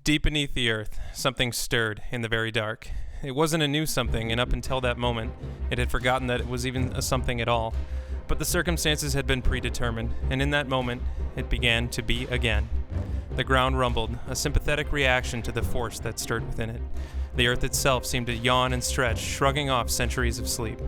Deep beneath the earth, something stirred in the very dark. It wasn't a new something, and up until that moment, it had forgotten that it was even a something at all. But the circumstances had been predetermined, and in that moment, it began to be again. The ground rumbled, a sympathetic reaction to the force that stirred within it. The earth itself seemed to yawn and stretch, shrugging off centuries of sleep.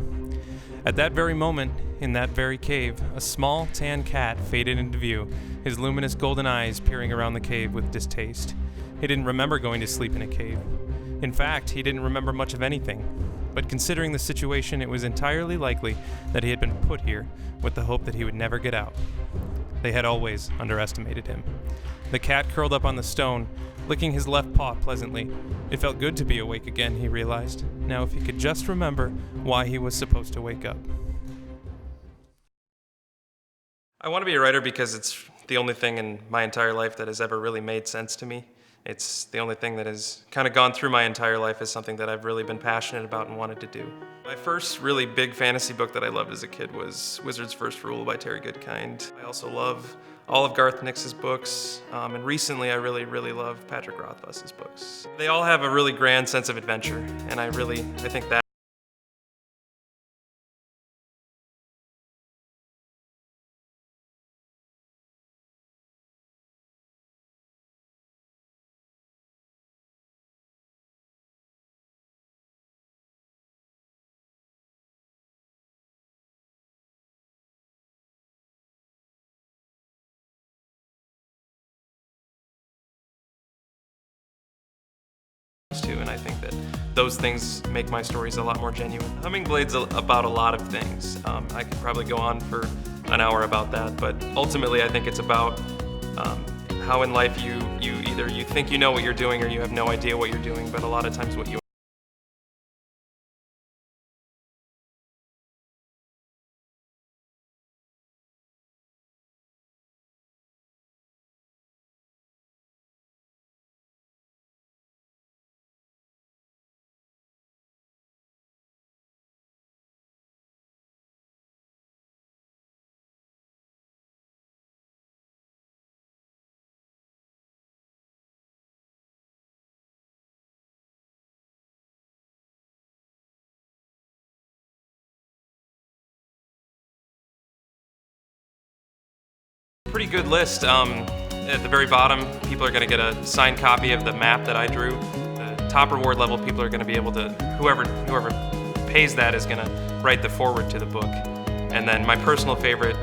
At that very moment, in that very cave, a small tan cat faded into view, his luminous golden eyes peering around the cave with distaste. He didn't remember going to sleep in a cave. In fact, he didn't remember much of anything. But considering the situation, it was entirely likely that he had been put here with the hope that he would never get out. They had always underestimated him. The cat curled up on the stone, licking his left paw pleasantly. It felt good to be awake again, he realized. Now if he could just remember why he was supposed to wake up. I want to be a writer because it's the only thing in my entire life that has ever really made sense to me. It's the only thing that has kind of gone through my entire life as something that I've really been passionate about and wanted to do. My first really big fantasy book that I loved as a kid was Wizard's First Rule by Terry Goodkind. I also love all of Garth Nix's books, and recently I really love Patrick Rothfuss's books. They all have a really grand sense of adventure, and I think that too, and I think that those things make my stories a lot more genuine. Hummingblade's about a lot of things. I could probably go on for an hour about that, but ultimately I think it's about how in life you either you think you know what you're doing or you have no idea what you're doing, but a lot of times what you pretty good list. At the very bottom, people are going to get a signed copy of the map that I drew. The top reward level, people are going to be able to, whoever pays that is going to write the foreword to the book. And then my personal favorite,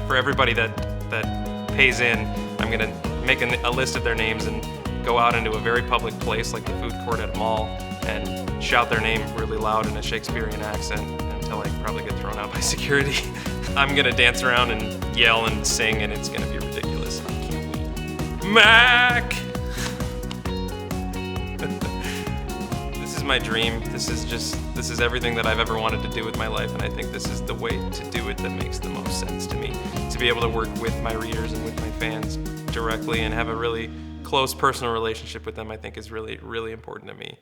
for everybody that pays in, I'm going to make a list of their names and go out into a very public place like the food court at a mall and shout their name really loud in a Shakespearean accent until I probably get thrown out by security. I'm gonna dance around and yell and sing, and it's gonna be ridiculous. I can't wait. Mac! This is my dream. This is everything that I've ever wanted to do with my life, and I think this is the way to do it that makes the most sense to me. To be able to work with my readers and with my fans directly and have a really close personal relationship with them, I think is really important to me.